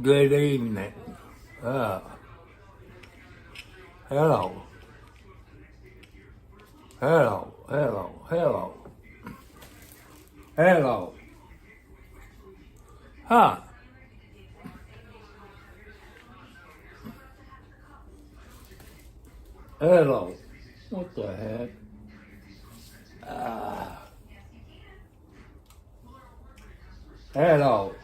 Good evening. Uh, hello. Hello. Hello. Hello. Hello. Huh. Hello. What the heck? Hello.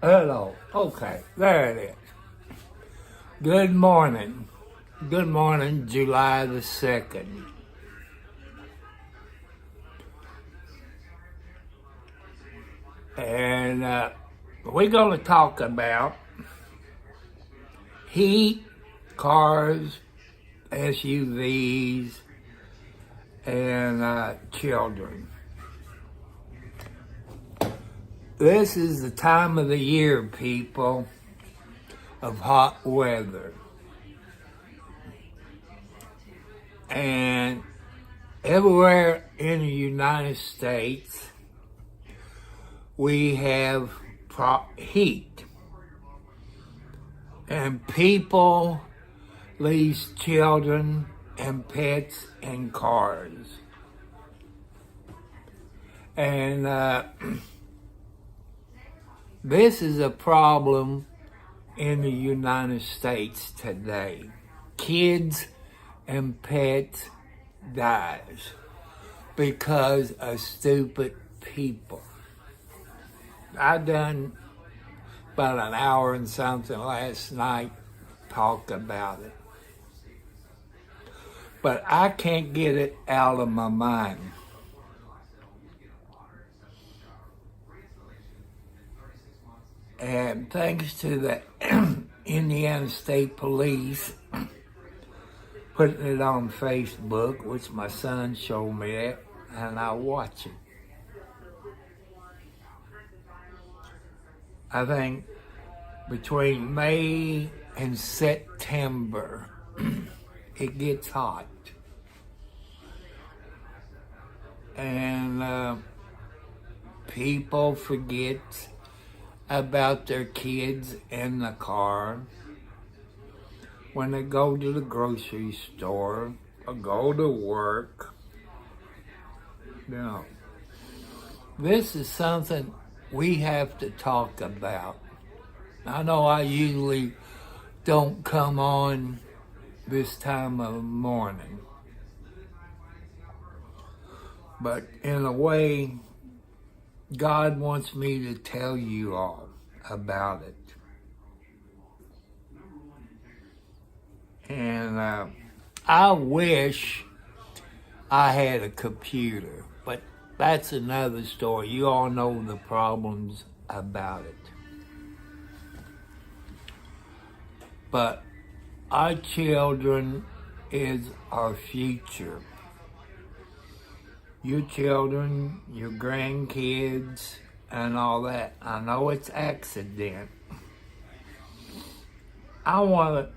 Hello. Okay. There it is. Good morning. Good morning, July the 2nd. And we're going to talk about heat, cars, SUVs, and children. This is the time of the year, people, of hot weather. And everywhere in the United States, we have heat. And people leave children and pets in cars. And this is a problem in the United States today. Kids and pets dies because of stupid people. I done about an hour and something last night talk about it. But I can't get it out of my mind. And thanks to the Indiana State Police putting it on Facebook, which my son showed me that, and I watch it. I think between May and September, it gets hot. And people forget about their kids in the car when they go to the grocery store or go to work. You know, this is something we have to talk about. I know I usually don't come on this time of morning, but in a way, God wants me to tell you all about it. And I wish I had a computer, but that's another story. You all know the problems about it. But our children is our future. Your children, your grandkids, and all that. I know it's accident. I want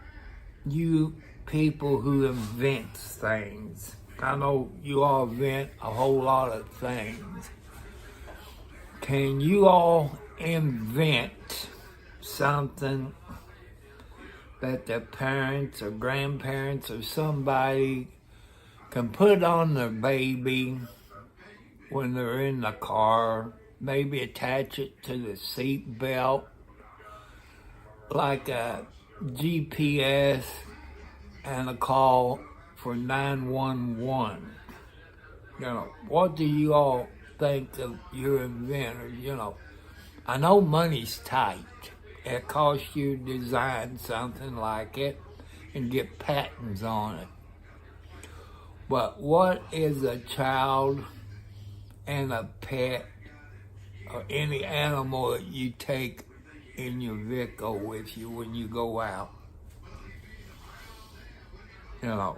you people who invent things. I know you all invent a whole lot of things. Can you all invent something that the parents or grandparents or somebody can put on their baby when they're in the car, maybe attach it to the seat belt, like a GPS and a call for 911. You know, what do you all think of your inventors? You know, I know money's tight. It costs you to design something like it and get patents on it. But what is a child and a pet or any animal that you take in your vehicle with you when you go out? You know,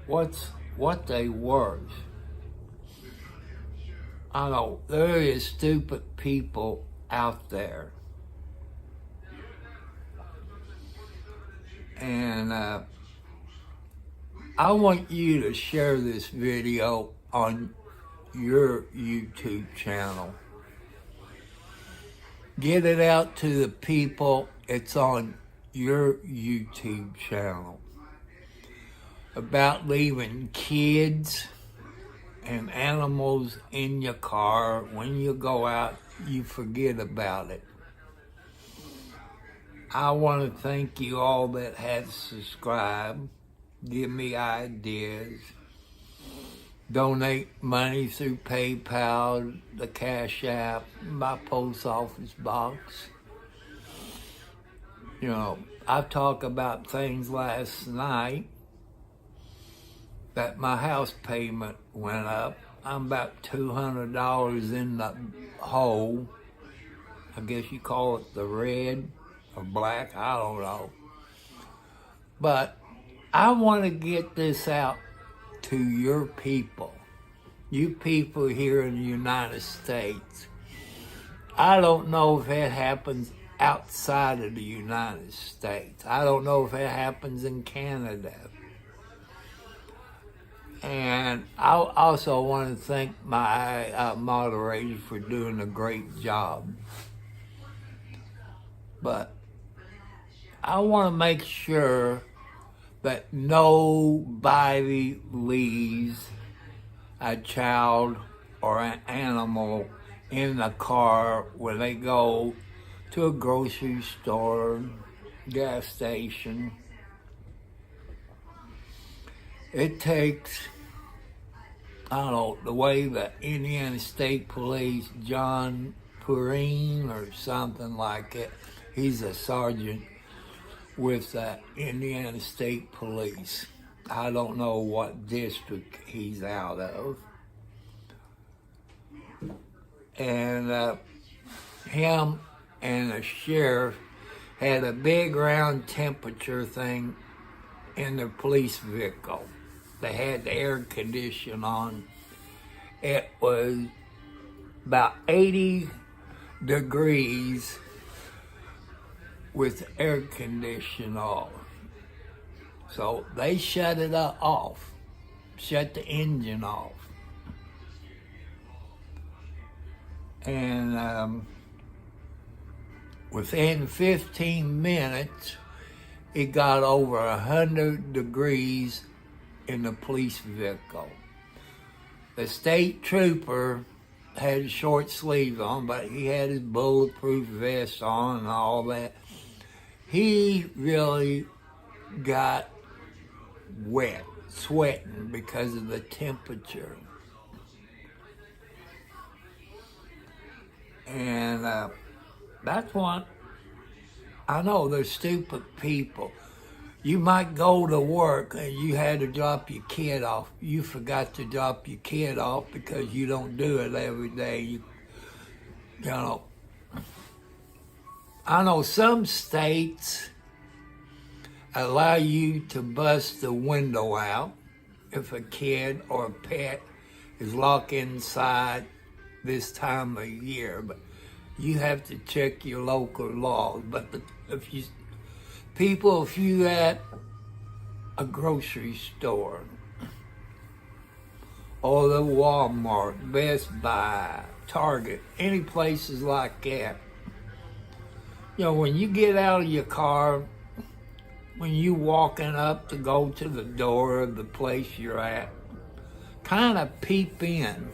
what they worth? I know there is stupid people out there. And I want you to share this video on your YouTube channel. get it out to the people. It's on your YouTube channel about leaving kids and animals in your car. When you go out, you forget about it. I want to thank you all that have subscribed, give me ideas, donate money through PayPal, the Cash App, my post office box. You know, I talked about things last night that my house payment went up. I'm about $200 in the hole. I guess you call it the red or black, I don't know. But I want to get this out to your people. You people here in the United States. I don't know if it happens outside of the United States. I don't know if it happens in Canada. And I also want to thank my moderators for doing a great job. But I want to make sure that nobody leaves a child or an animal in the car when they go to a grocery store, gas station. It takes, I don't know, the way the Indiana State Police, John Perrine or something like it, he's a sergeant with the Indiana State Police. I don't know what district he's out of. And him and the sheriff had a big round temperature thing in the police vehicle. They had the air condition on. It was about 80 degrees with air condition on. So they shut it off, shut the engine off. And within 15 minutes, it got over 100 degrees in the police vehicle. The state trooper had short sleeves on, but he had his bulletproof vest on and all that. He really got wet, sweating because of the temperature. And that's what I know. They're stupid people. You might go to work and you had to drop your kid off. You forgot to drop your kid off because you don't do it every day. You know, I know some states allow you to bust the window out if a kid or a pet is locked inside this time of year, but you have to check your local laws. But if you at a grocery store or the Walmart, Best Buy, Target, any places like that, you know, when you get out of your car, when you walking up to go to the door of the place you're at, kind of peep in.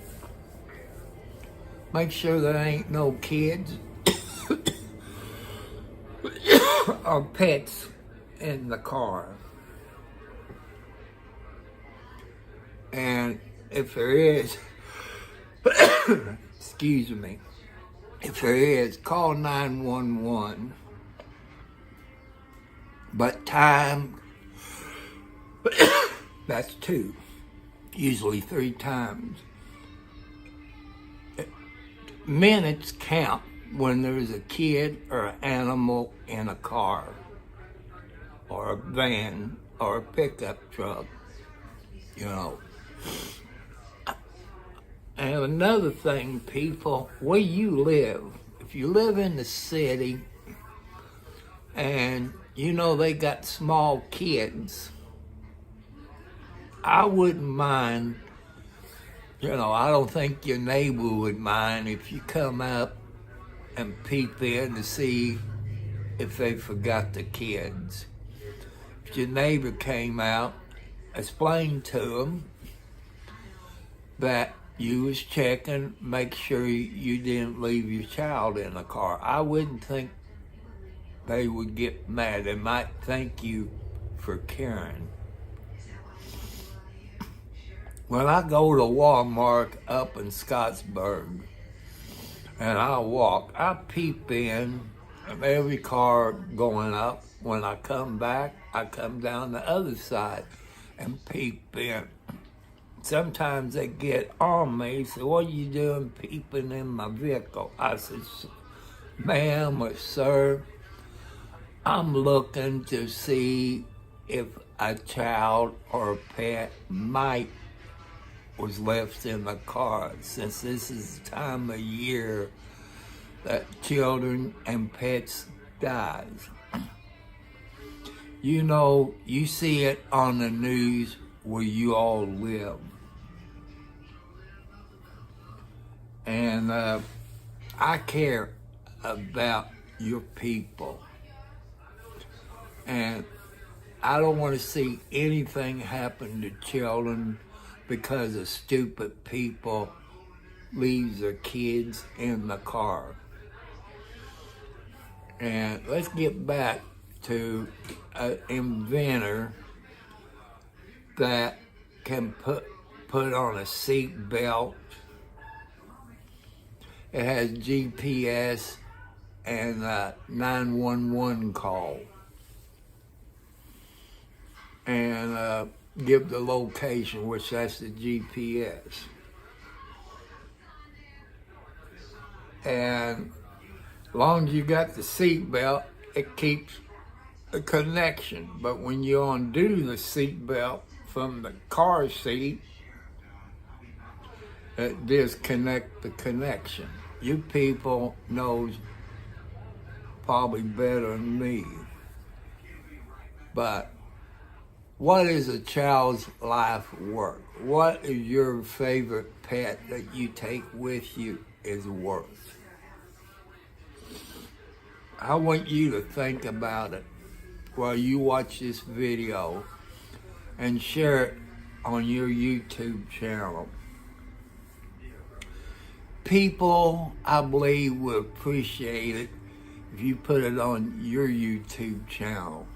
Make sure there ain't no kids or pets in the car. And if there is, excuse me, if there is, call 911. But time, that's 2, usually 3 times. Minutes count when there's a kid or an animal in a car or a van or a pickup truck, you know. And another thing, people, where you live, if you live in the city and you know they got small kids, I wouldn't mind. You know, I don't think your neighbor would mind if you come up and peep in to see if they forgot the kids. If your neighbor came out, explain to them that you was checking, make sure you didn't leave your child in the car. I wouldn't think they would get mad. They might thank you for caring. When I go to Walmart up in Scottsburg and I walk, I peep in of every car going up. When I come back, I come down the other side and peep in. Sometimes they get on me, say, "What are you doing peeping in my vehicle?" I said, "Ma'am or sir, I'm looking to see if a child or a pet was left in the car, since this is the time of year that children and pets dies." You know, you see it on the news where you all live. And I care about your people. And I don't want to see anything happen to children because of stupid people leaves their kids in the car. And let's get back to an inventor that can put on a seat belt. It has GPS and a 911 call. And give the location, which that's the GPS. And as long as you got the seat belt, it keeps a connection. But when you undo the seat belt from the car seat, it disconnect the connection. You people knows probably better than me. But what is a child's life worth? What is your favorite pet that you take with you is worth? I want you to think about it while you watch this video and share it on your YouTube channel. People, I believe, will appreciate it if you put it on your YouTube channel.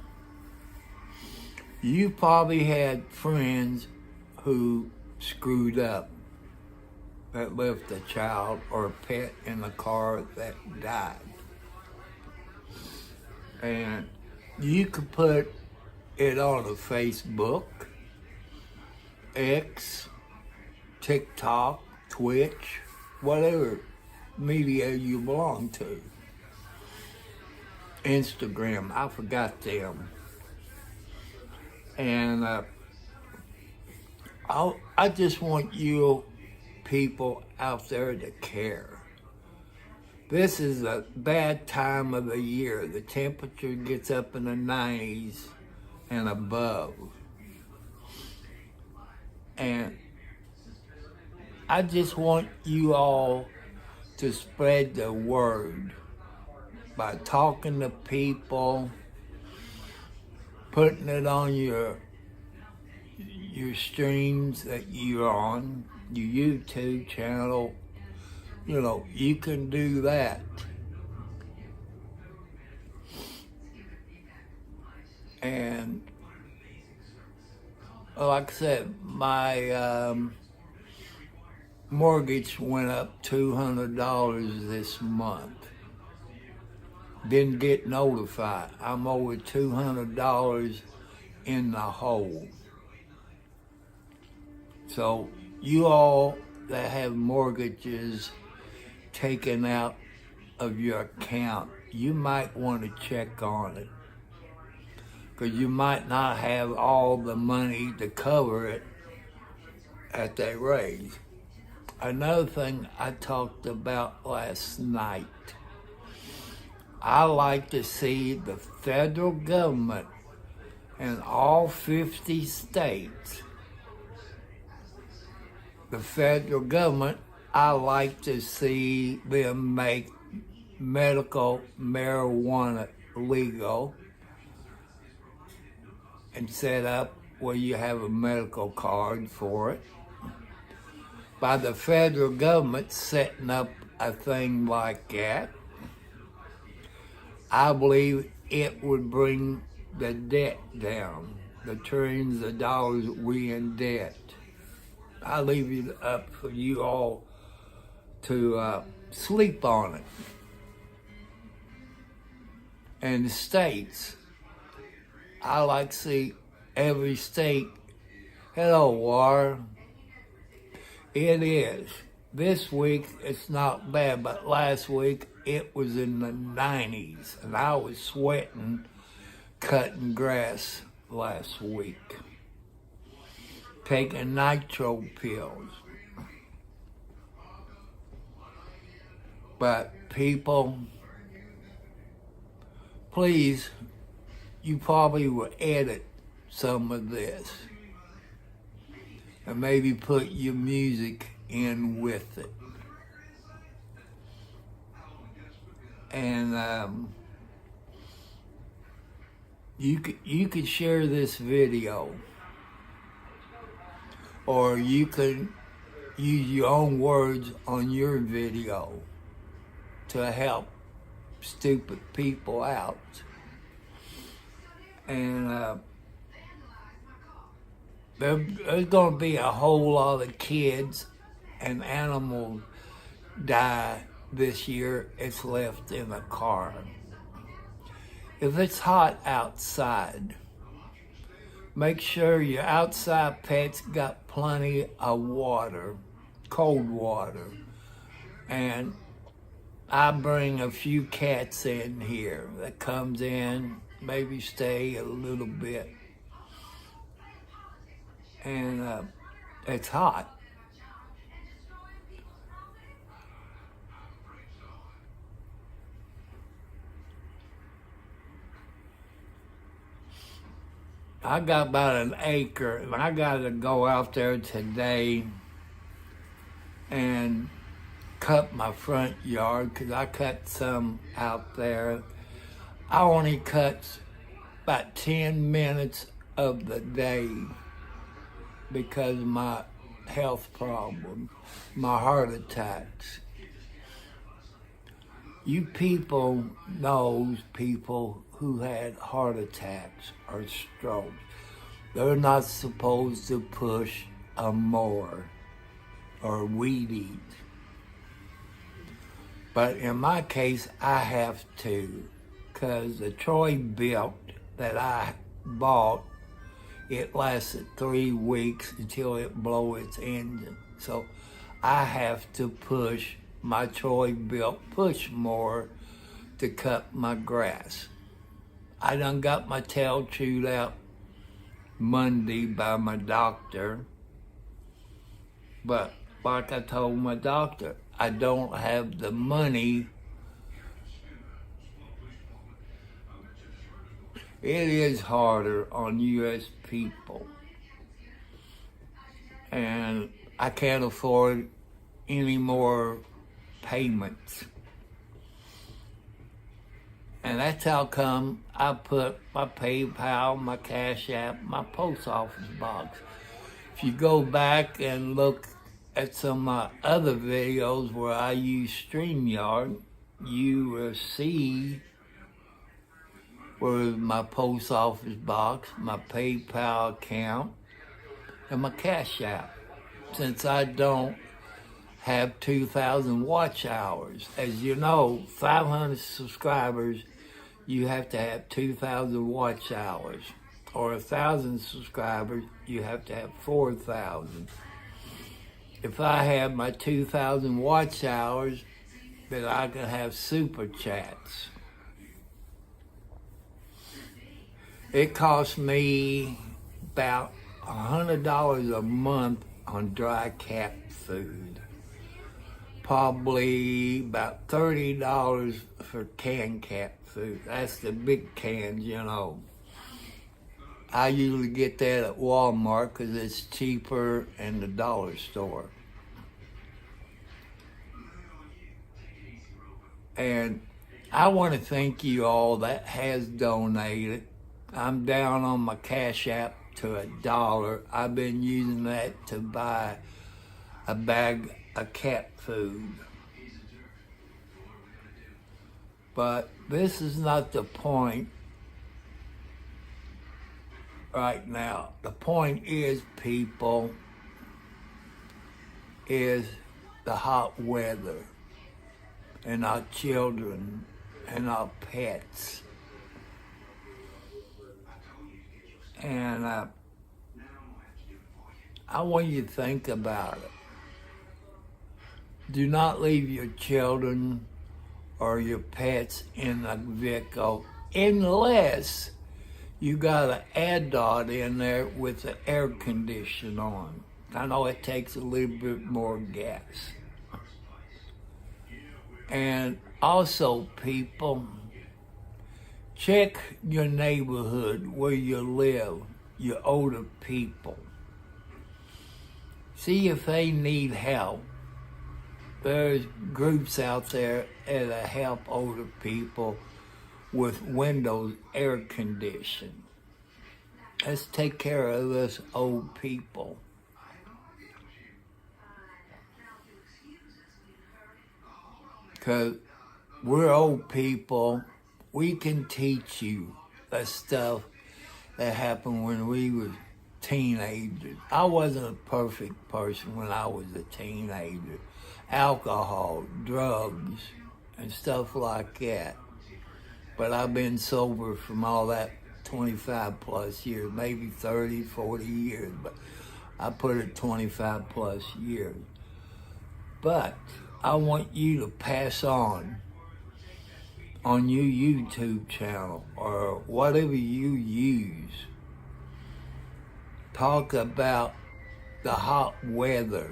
You probably had friends who screwed up, that left a child or a pet in the car that died. And you could put it on a Facebook, X, TikTok, Twitch, whatever media you belong to. Instagram, I forgot them. And I just want you people out there to care. This is a bad time of the year. The temperature gets up in the 90s and above. And I just want you all to spread the word by talking to people, putting it on your streams that you're on, your YouTube channel. You know, you can do that. And like I said, my mortgage went up $200 this month. Didn't get notified. I'm over $200 in the hole. So you all that have mortgages taken out of your account, you might want to check on it, because you might not have all the money to cover it at that rate. Another thing I talked about last night, I like to see the federal government in all 50 states. The federal government, I like to see them make medical marijuana legal and set up where you have a medical card for it. By the federal government setting up a thing like that, I believe it would bring the debt down, the trillions of dollars we in debt. I leave it up for you all to sleep on it. And the states, I like to see every state, hello, war. It is. This week, it's not bad, but last week, it was in the 90s, and I was sweating cutting grass last week, taking nitro pills. But people, please, you probably will edit some of this and maybe put your music in with it. And you could share this video, or you could use your own words on your video to help stupid people out. And there's going to be a whole lot of kids and animals die this year. It's left in a car. If it's hot outside, make sure your outside pets got plenty of water, cold water. And I bring a few cats in here that comes in, maybe stay a little bit. And it's hot. I got about an acre, and I got to go out there today and cut my front yard, because I cut some out there. I only cut about 10 minutes of the day because of my health problem, my heart attacks. You people knows people who had heart attacks or strokes. They're not supposed to push a mower or weed eat. But in my case, I have to, because the Troy built that I bought, it lasted 3 weeks until it blew its engine. So I have to push my Troy built push mower to cut my grass. I done got my tail chewed out Monday by my doctor, but like I told my doctor, I don't have the money. It is harder on U.S. people, and I can't afford any more payments. And that's how come I put my PayPal, my Cash App, my post office box. If you go back and look at some of my other videos where I use StreamYard, you will see where my post office box, my PayPal account, and my Cash App. Since I don't have 2,000 watch hours. As you know, 500 subscribers, you have to have 2,000 watch hours. Or 1,000 subscribers, you have to have 4,000. If I have my 2,000 watch hours, then I can have super chats. It costs me about $100 a month on dry cat food. Probably about $30 for canned cat food. That's the big cans, you know. I usually get that at Walmart because it's cheaper in the dollar store. And I want to thank you all that has donated. I'm down on my Cash App to $1. I've been using that to buy a bag of cat food. But this is not the point right now. The point is, people, is the hot weather and our children and our pets. And I want you to think about it. Do not leave your children or your pets in a vehicle unless you got an adult in there with the air conditioner on. I know it takes a little bit more gas. And also, people, check your neighborhood where you live, your older people. See if they need help. There's groups out there that help older people with windows air conditioned. Let's take care of us old people. Because we're old people, we can teach you the stuff that happened when we were teenagers. I wasn't a perfect person when I was a teenager. Alcohol, drugs, and stuff like that. But I've been sober from all that 25 plus years, maybe 30, 40 years, but I put it 25 plus years. But I want you to pass on your YouTube channel or whatever you use. Talk about the hot weather.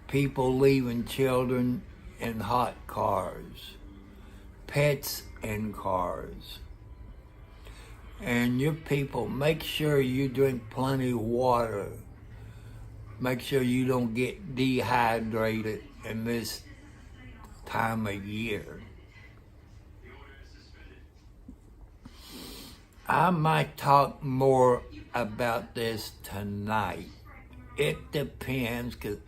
People leaving children in hot cars. Pets in cars. And your people, make sure you drink plenty of water. Make sure you don't get dehydrated in this time of year. I might talk more about this tonight. It depends, because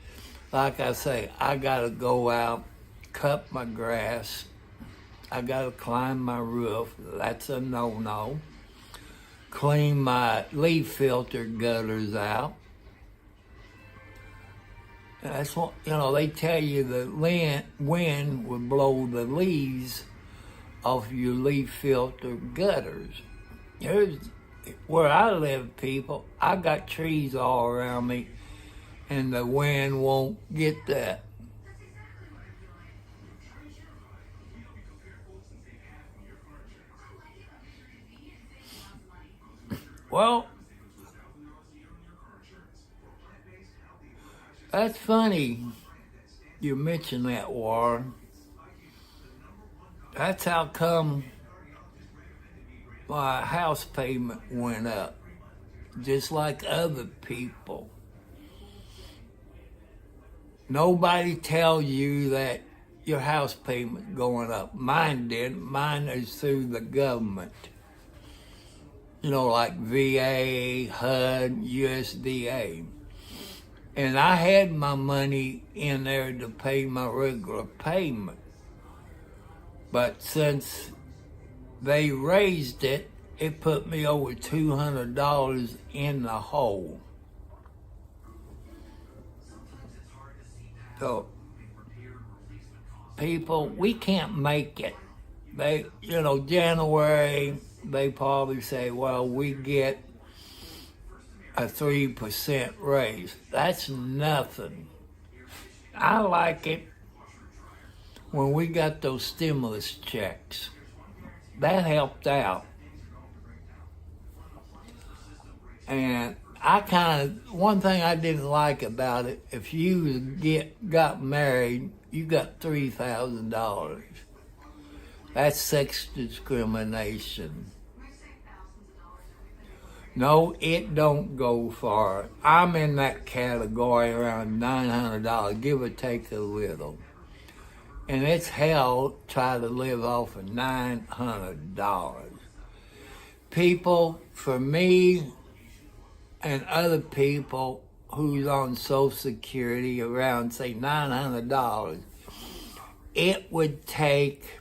like I say, I gotta go out, cut my grass. I gotta climb my roof. That's a no-no. Clean my leaf filter gutters out. That's what, they tell you the wind will blow the leaves off your leaf filter gutters. Here's where I live, people. I got trees all around me, and the wind won't get that. Well, that's funny you mentioned that, Warren. That's how come my house payment went up, just like other people. Nobody tell you that your house payment going up. Mine did. Mine is through the government. Like VA, HUD, USDA. And I had my money in there to pay my regular payment. But since they raised it, it put me over $200 in the hole. So, people, we can't make it. January, they probably say, well, we get a 3% raise. That's nothing. I like it when we got those stimulus checks. That helped out. And one thing I didn't like about it, if you got married, you got $3,000. That's sex discrimination. No, it don't go far. I'm in that category around $900, give or take a little. And it's hell try to live off of $900. People, for me and other people who's on Social Security around, say, $900, it would take,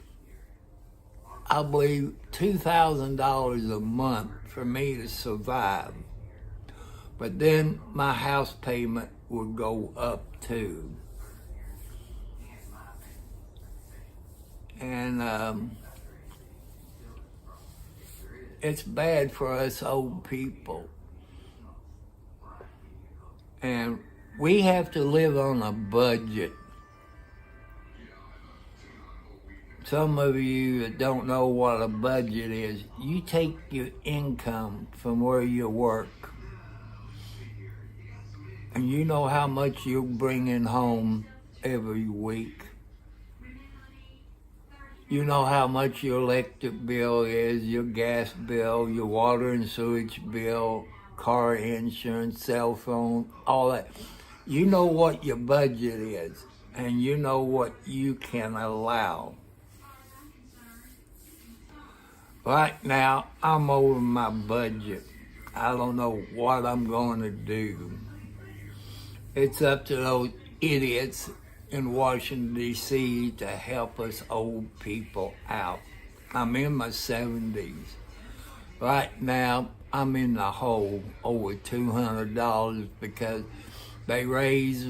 I believe, $2,000 a month for me to survive. But then my house payment would go up too. And it's bad for us old people. And we have to live on a budget. Some of you that don't know what a budget is, you take your income from where you work, and you know how much you're bringing home every week. You know how much your electric bill is, your gas bill, your water and sewage bill, car insurance, cell phone, all that. You know what your budget is, and you know what you can allow. Right now, I'm over my budget. I don't know what I'm going to do. It's up to those idiots in Washington, D.C. to help us old people out. I'm in my 70s. Right now, I'm in the hole over $200 because they raised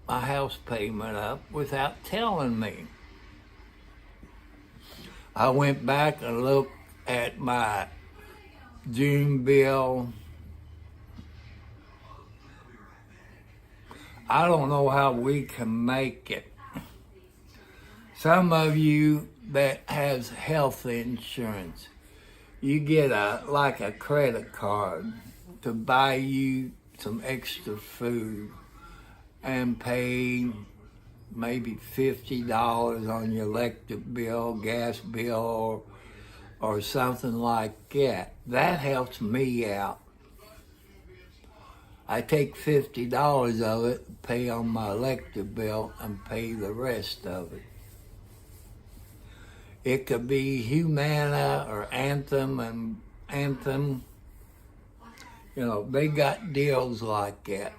my house payment up without telling me. I went back and looked at my June bill. I don't know how we can make it. Some of you that has health insurance, you get like a credit card to buy you some extra food and pay maybe $50 on your electric bill, gas bill, or something like that. That helps me out. I take $50 of it, pay on my electric bill, and pay the rest of it. It could be Humana or Anthem, you know, they got deals like that.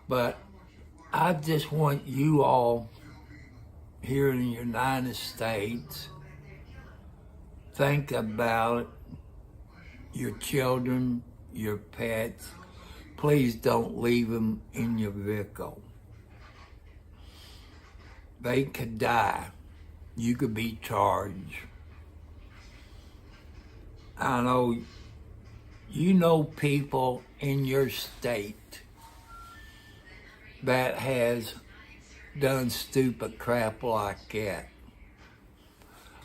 But I just want you all here in the United States, think about your children, your pets. Please don't leave them in your vehicle. They could die. You could be charged. I know you know people in your state that has done stupid crap like that.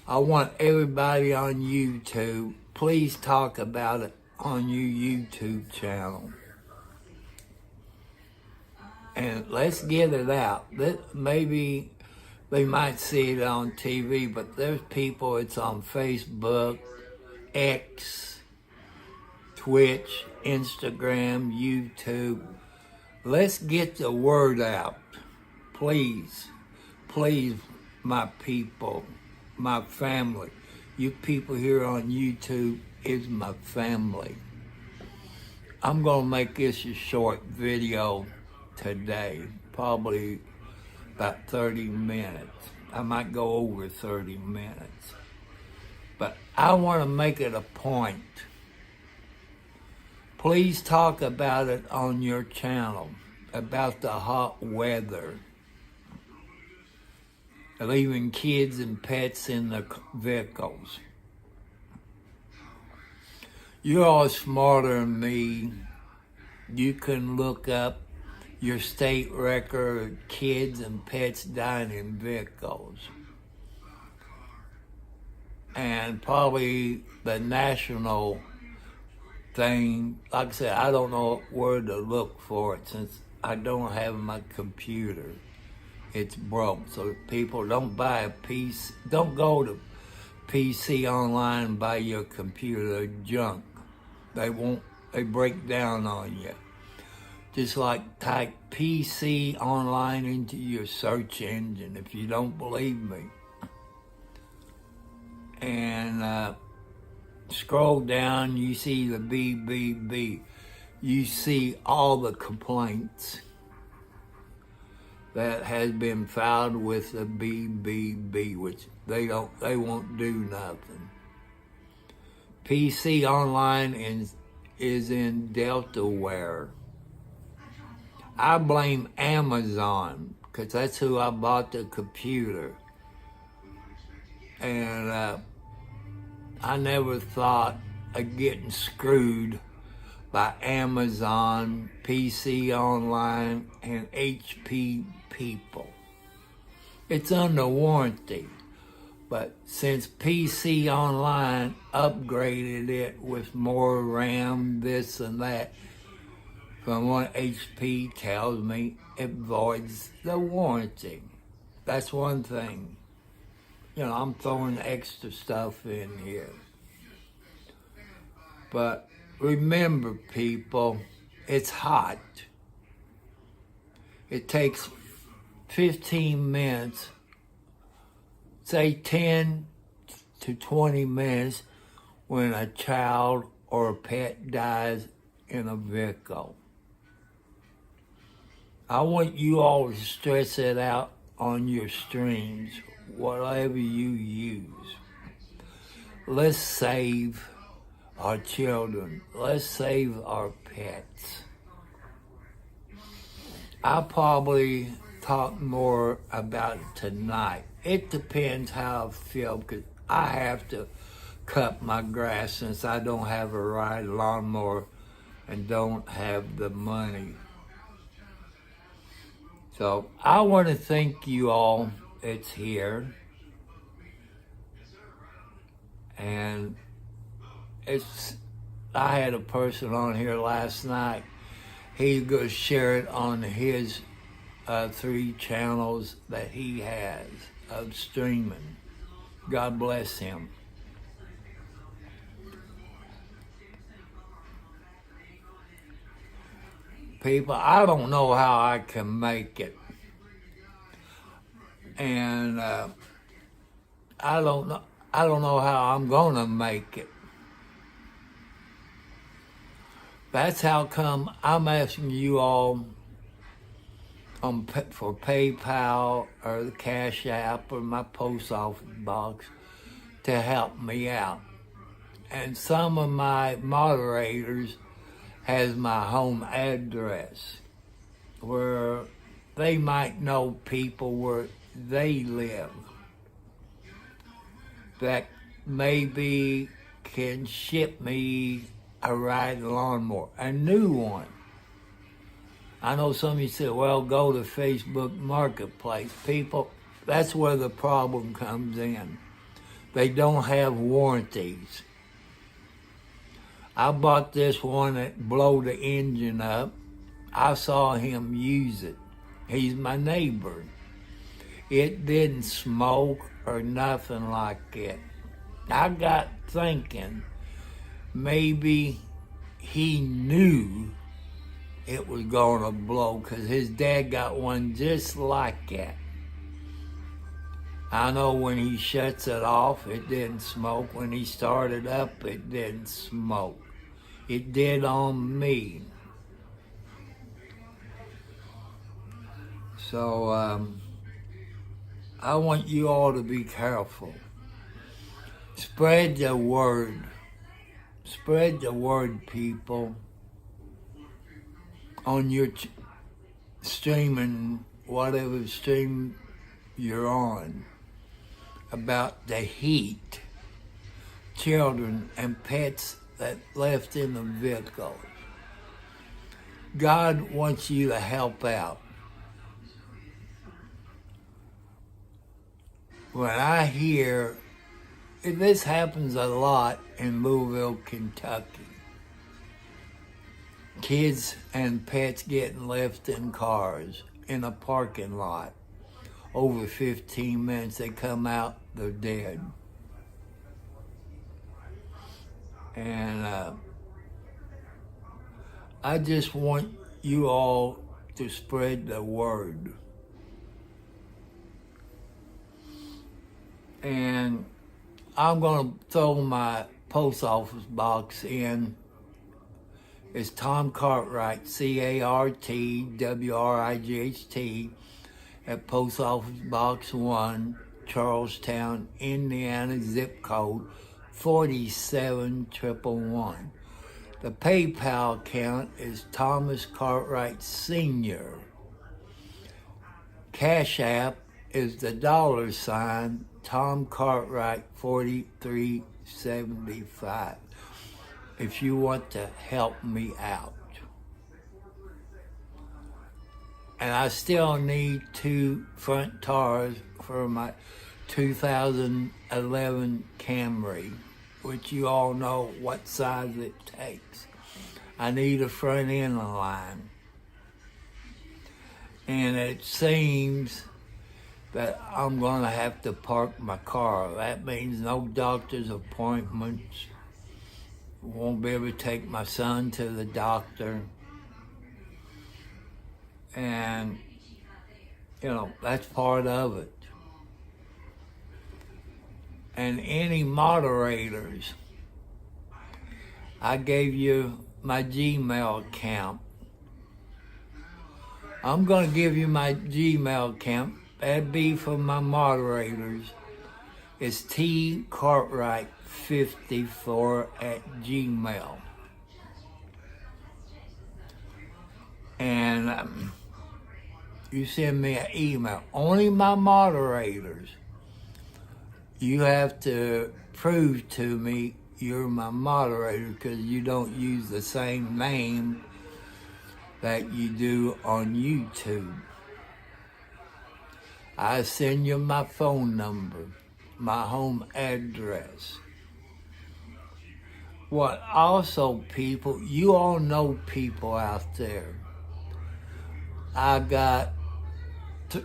I want everybody on YouTube, please talk about it on your YouTube channel. And let's get it out. Maybe they might see it on TV, but there's people, it's on Facebook, X, Twitch, Instagram, YouTube. Let's get the word out. Please, please, my people, my family. You people here on YouTube is my family. I'm gonna make this a short video today, probably about 30 minutes. I might go over 30 minutes. But I wanna make it a point. Please talk about it on your channel, about the hot weather, leaving kids and pets in the vehicles. You're all smarter than me. You can look up your state record of kids and pets dying in vehicles. And probably the national thing, like I said, I don't know where to look for it since I don't have my computer. It's broke, so people don't buy a PC, don't go to PC online and buy your computer junk. They break down on you. Just like type PC online into your search engine if you don't believe me. And scroll down, you see the BBB. You see all the complaints that has been filed with the BBB, which they won't do nothing. PC Online is in Delaware. I blame Amazon because that's who I bought the computer. And I never thought of getting screwed by Amazon, PC Online, and HP people. It's under warranty, but since PC Online upgraded it with more RAM, this and that, from what HP tells me, it voids the warranty. That's one thing. I'm throwing extra stuff in here. But remember, people, it's hot. It takes 15 minutes, say 10 to 20 minutes, when a child or a pet dies in a vehicle. I want you all to stress it out on your streams, whatever you use. Let's save our children. Let's save our pets. I'll probably talk more about it tonight. It depends how I feel, because I have to cut my grass since I don't have a ride lawnmower and don't have the money. So I want to thank you all. It's here. And I had a person on here last night. He's going to share it on his 3 channels that he has of streaming. God bless him. People, I don't know how I can make it. And I don't know how I'm going to make it. That's how come I'm asking you all for PayPal or the Cash App or my post office box to help me out. And some of my moderators has my home address where they might know people where they live that maybe can ship me a ride lawnmower, a new one. I know some of you said, well, go to Facebook Marketplace. People, that's where the problem comes in. They don't have warranties. I bought this one that blow the engine up. I saw him use it. He's my neighbor. It didn't smoke or nothing like it. I got thinking maybe he knew it was going to blow because his dad got one just like that. I know when he shuts it off, it didn't smoke. When he started up, it didn't smoke. It did on me. So I want you all to be careful. Spread the word. Spread the word, people, on your streaming, whatever stream you're on, about the heat, children and pets that left in the vehicle. God wants you to help out. When I hear, this happens a lot in Louisville, Kentucky. Kids and pets getting left in cars in a parking lot. Over 15 minutes, they come out, they're dead. And I just want you all to spread the word. And I'm going to throw my post office box in. It's Tom Cartwright, CartWright, at Post Office Box 1, Charlestown, Indiana, zip code 47111. The PayPal account is Thomas Cartwright Sr. Cash App is the $ Tom Cartwright 4375. If you want to help me out. And I still need 2 front tires for my 2011 Camry, which you all know what size it takes. I need a front end line. And it seems that I'm going to have to park my car. That means no doctor's appointments. Won't be able to take my son to the doctor. And, that's part of it. And any moderators, I gave you my Gmail account. I'm going to give you my Gmail account. That'd be for my moderators. It's tcartwright54@gmail. And you send me an email. Only my moderators. You have to prove to me you're my moderator because you don't use the same name that you do on YouTube. I send you my phone number, my home address. What also, people, you all know people out there. I got 4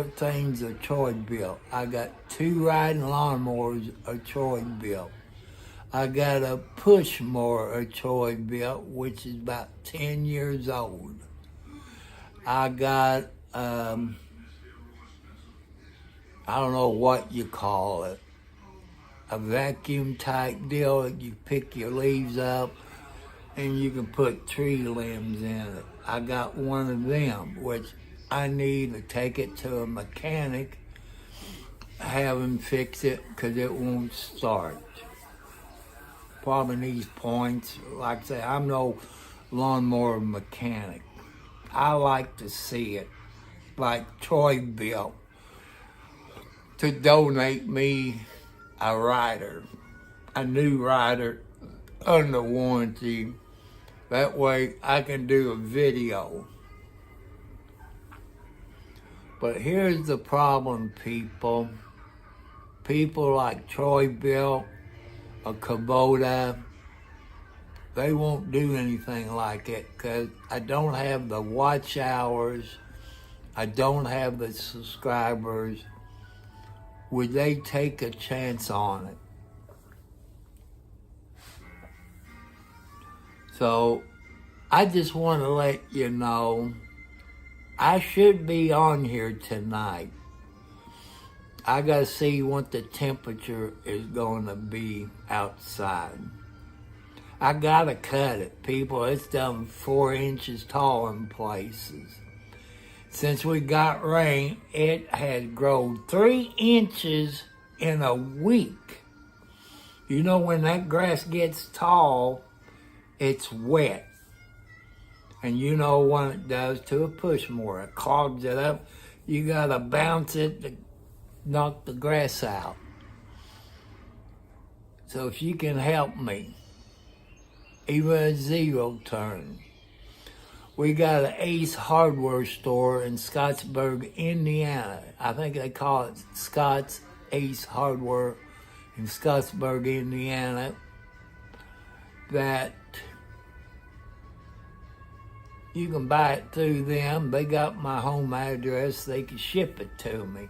things of Troy built. I got 2 riding lawnmowers of Troy built. I got a push mower of Troy built, which is about 10 years old. I got, I don't know what you call it, a vacuum type deal that you pick your leaves up and you can put tree limbs in it. I got one of them, which I need to take it to a mechanic, have him fix it because it won't start. Probably needs points. Like I say, I'm no lawnmower mechanic. I like to see it like Troy built to donate me a rider, a new rider under warranty. That way I can do a video. But here's the problem, people. People like Troy built, a Kubota, they won't do anything like it because I don't have the watch hours, I don't have the subscribers. Would they take a chance on it? So I just want to let you know, I should be on here tonight. I gotta see what the temperature is going to be outside. I gotta cut it, people. It's done 4 inches tall in places. Since we got rain, it has grown 3 inches in a week. You know, when that grass gets tall, it's wet. And you know what it does to a push mower. It clogs it up. You gotta bounce it to knock the grass out. So if you can help me, even a 0 turn. We got an Ace hardware store in Scottsburg, Indiana. I think they call it Scott's Ace Hardware in Scottsburg, Indiana. That you can buy it through them. They got my home address. They can ship it to me.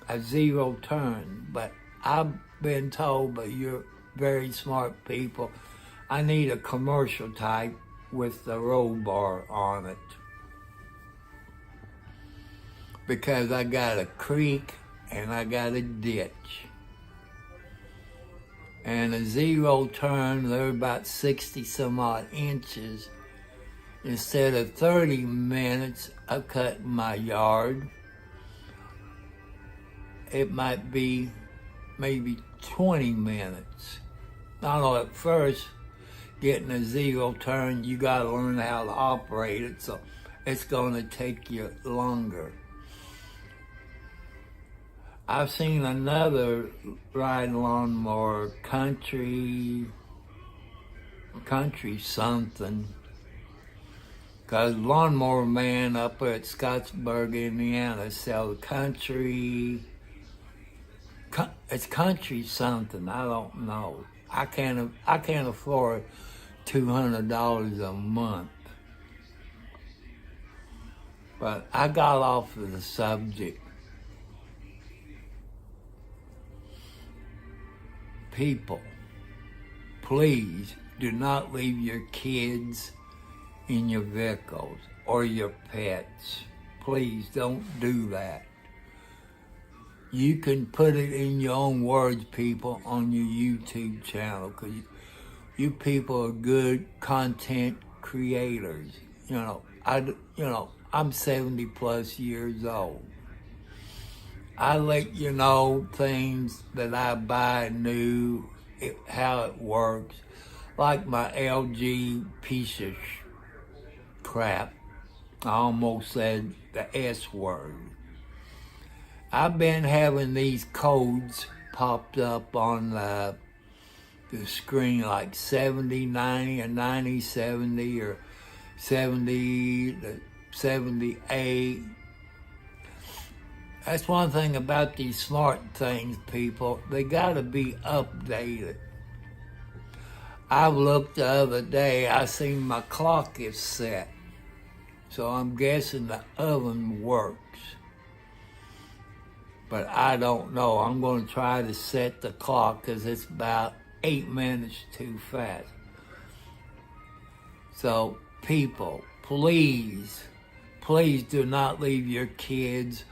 A 0 turn. But I've been told by your very smart people, I need a commercial type with the roll bar on it. Because I got a creek and I got a ditch. And a zero turn, they're about 60 some odd inches. Instead of 30 minutes of cutting my yard, it might be maybe 20 minutes. I know at first, getting a zero turn, you gotta learn how to operate it, so it's gonna take you longer. I've seen another riding lawnmower, country something, because Lawnmower Man up at Scottsburg, Indiana, sells it's country something, I don't know. I can't afford $200 a month. But I got off of the subject. People, please do not leave your kids in your vehicles or your pets. Please don't do that. You can put it in your own words, people, on your YouTube channel, because you people are good content creators. I'm 70 plus years old. I let you know things that I buy new, how it works. Like my LG piece of crap. I almost said the S word. I've been having these codes popped up on the screen, like 70, 90, or 90, 70, or 70, 78. That's one thing about these smart things, people. They gotta be updated. I looked the other day, I seen my clock is set. So I'm guessing the oven works. But I don't know. I'm gonna try to set the clock because it's about 8 minutes too fast. So people, please do not leave your kids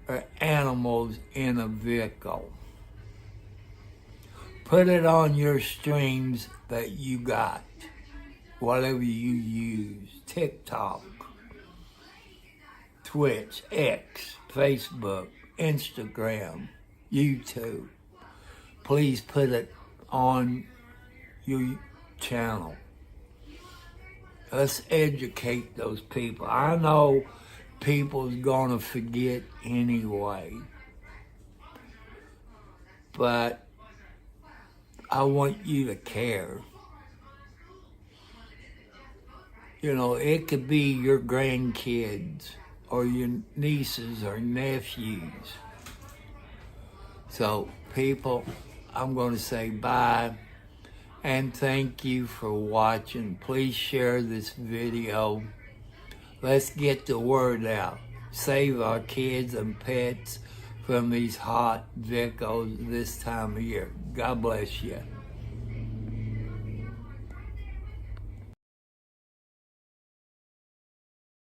or animals in a vehicle. Put it on your streams that you got, whatever you use, TikTok, Twitch, X, Facebook, Instagram, YouTube. Please put it on your channel. Let's educate those people. I know people's gonna forget anyway, but I want you to care. It could be your grandkids or your nieces or nephews. So people, I'm going to say bye and thank you for watching. Please share this video. Let's get the word out. Save our kids and pets from these hot vehicles this time of year. God bless you.